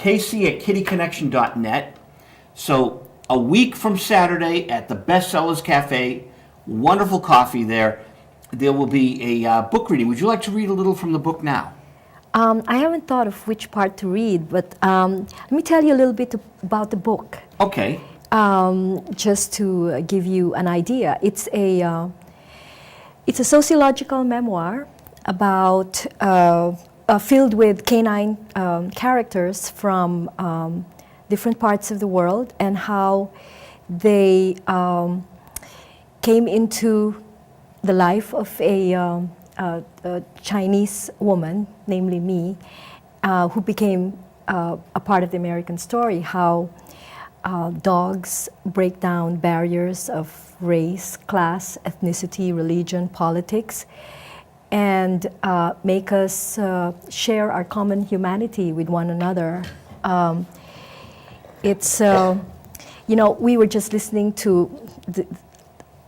Casey@kittyconnection.net. So a week from Saturday at the Bestsellers Cafe, wonderful coffee there. There will be a book reading. Would you like to read a little from the book now? I haven't thought of which part to read, but let me tell you a little bit about the book. Okay. Just to give you an idea. It's a sociological memoir about filled with canine characters from different parts of the world and how they came into the life of a Chinese woman, namely me, who became a part of the American story, how dogs break down barriers of race, class, ethnicity, religion, politics, and make us share our common humanity with one another. It's, we were just listening to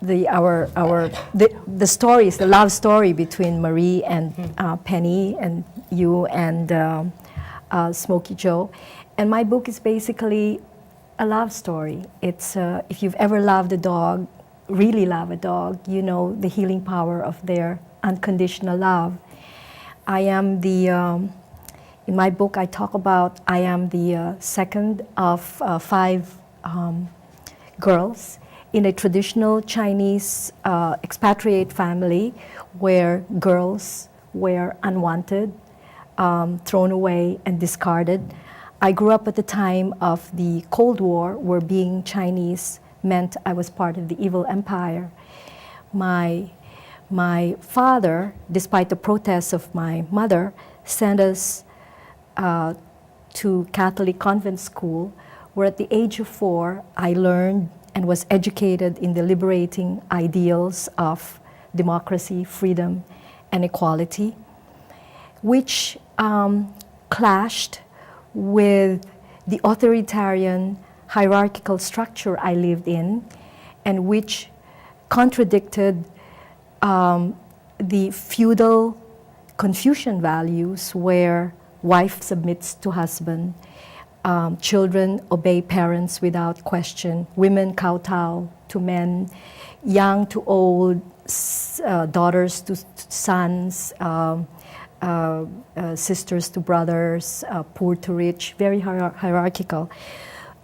the stories, the love story between Marie and Penny and you and Smokey Joe. And my book is basically a love story. It's, if you've ever loved a dog, really love a dog, you know the healing power of their unconditional love. I am in my book I talk about, I am the second of 5 girls in a traditional Chinese expatriate family where girls were unwanted, thrown away and discarded. I grew up at the time of the Cold War, where being Chinese meant I was part of the evil empire. My father, despite the protests of my mother, sent us to Catholic convent school, where at the age of 4, I learned and was educated in the liberating ideals of democracy, freedom, and equality, which clashed with the authoritarian hierarchical structure I lived in, and which contradicted the feudal Confucian values where wife submits to husband, children obey parents without question, women kowtow to men, young to old, daughters to sons, sisters to brothers, poor to rich, very hierarchical.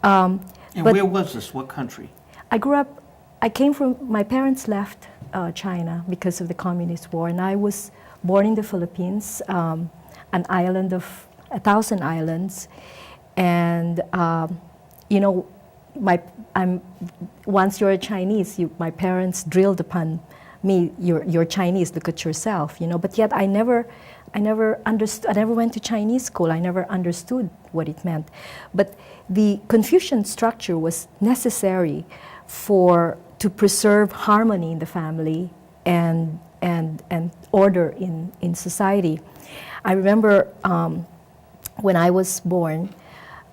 And where was this? What country? I came from, my parents left China because of the Communist War, and I was born in the Philippines, an island of 1,000 islands. And, once you're a Chinese, my parents drilled upon me, you're Chinese, look at yourself, but yet I never understood, I never went to Chinese school, I never understood what it meant. But the Confucian structure was necessary to preserve harmony in the family and order in society. I remember when I was born,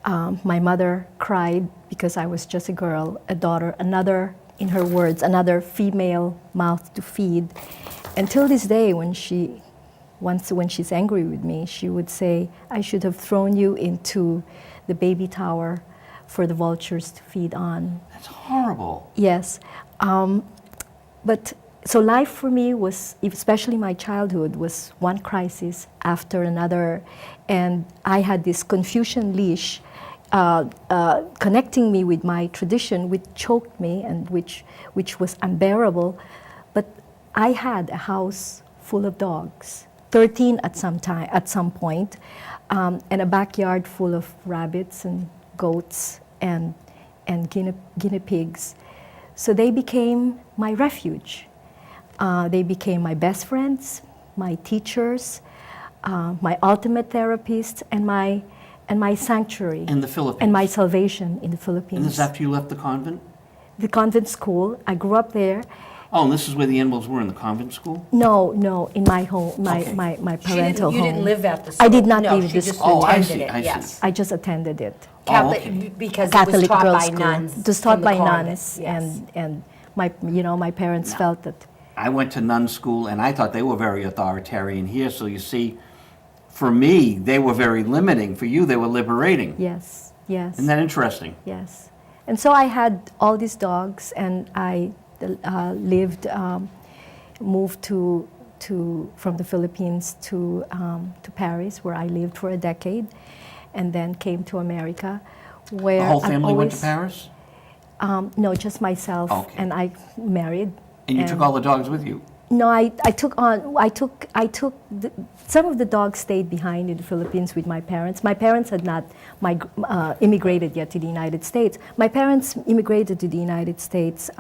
my mother cried because I was just a girl, a daughter, another, in her words, another female mouth to feed. Until this day, when she's angry with me, she would say, I should have thrown you into the baby tower for the vultures to feed on. That's horrible. Yes. But so life for me was, especially my childhood, was one crisis after another. And I had this Confucian leash connecting me with my tradition, which choked me and which was unbearable. But I had a house full of dogs, 13 at some point, and a backyard full of rabbits and goats and guinea pigs. So they became my refuge. They became my best friends, my teachers, my ultimate therapists, and my sanctuary. In the Philippines? And my salvation in the Philippines. And this is after you left the convent? The convent school. I grew up there. Oh, and this is where the animals were, in the convent school? No, in my home, my parental home. You didn't live at the school? I did not no, live she the just school. attended I it, see. yes. I just attended it. Catholic, okay. Because Catholic it was taught girls' by school. nuns. It was taught in the by convent, nuns, yes. and my parents felt that. I went to nun school, and I thought they were very authoritarian here. So you see, for me, they were very limiting. For you, they were liberating. Yes, yes. Isn't that interesting? Yes. And so I had all these dogs, and I moved from the Philippines to Paris, where I lived for a decade, and then came to America, where The whole I've family went to always- Paris? No, just myself, Okay. and I married. And you took all the dogs with you? No, I took some of the dogs stayed behind in the Philippines with my parents. My parents had not immigrated yet to the United States. My parents immigrated to the United States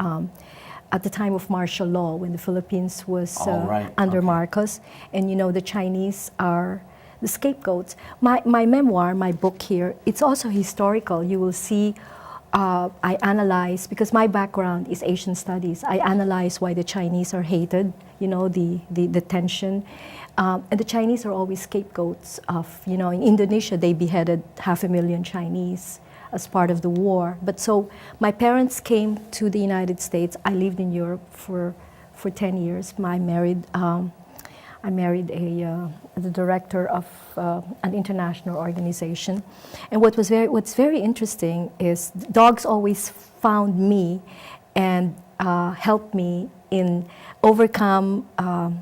at the time of martial law, when the Philippines was under Marcos. And you know, the Chinese are the scapegoats. My memoir, my book here, it's also historical. You will see I analyze, because my background is Asian studies, I analyze why the Chinese are hated, you know, the tension. And the Chinese are always scapegoats of, you know, in Indonesia they beheaded 500,000 Chinese as part of the war. But so my parents came to the United States. I lived in Europe for 10 years. I married the director of an international organization. And what's very interesting is dogs always found me and helped me in overcome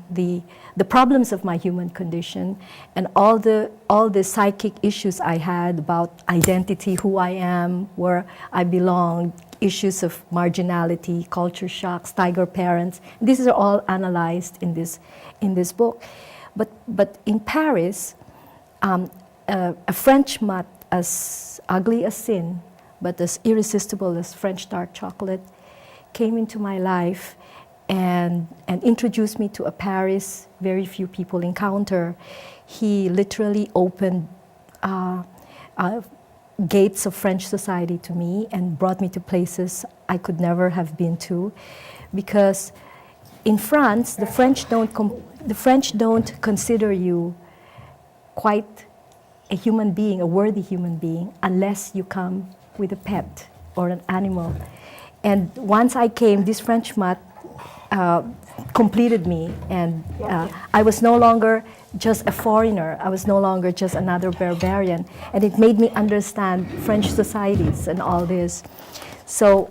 the problems of my human condition and all the psychic issues I had about identity, who I am, where I belong, issues of marginality, culture shocks, tiger parents. These are all analyzed in this book. But in Paris, a French mutt as ugly as sin, but as irresistible as French dark chocolate, came into my life and introduced me to a Paris very few people encounter. He literally opened gates of French society to me and brought me to places I could never have been to, because in France, the French don't consider you quite a human being, a worthy human being, unless you come with a pet or an animal. And once I came, this French mutt completed me, and I was no longer just a foreigner. I was no longer just another barbarian, and it made me understand French societies and all this. So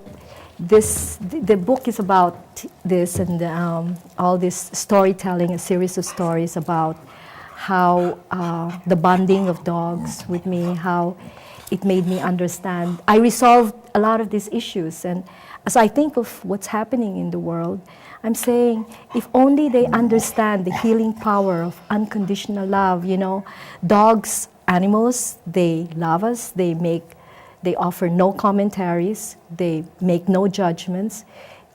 the book is about this, and all this storytelling, a series of stories about how the bonding of dogs with me, how it made me understand. I resolved a lot of these issues, and as I think of what's happening in the world, I'm saying, if only they understand the healing power of unconditional love. You know, dogs, animals, they love us, they offer no commentaries, they make no judgments.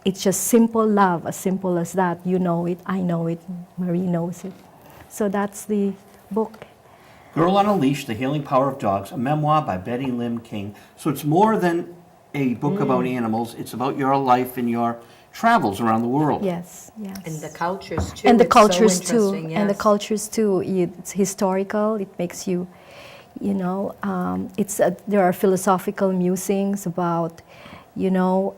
It's just simple love, as simple as that. You know it, I know it, Marie knows it. So that's the book. Girl on a Leash, The Healing Power of Dogs, a memoir by Betty Lim King. So it's more than a book about animals, it's about your life and your travels around the world. Yes, yes. And the cultures too. And the It's so cultures too. interesting, And the yes. cultures too. It's historical. It makes you, you know, there are philosophical musings about, you know,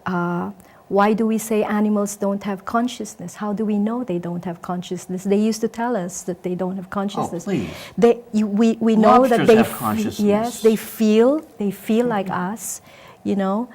why do we say animals don't have consciousness? How do we know they don't have consciousness? They used to tell us that they don't have consciousness. Oh, please. We know that Lobsters they have consciousness. yes, they feel like us, you know.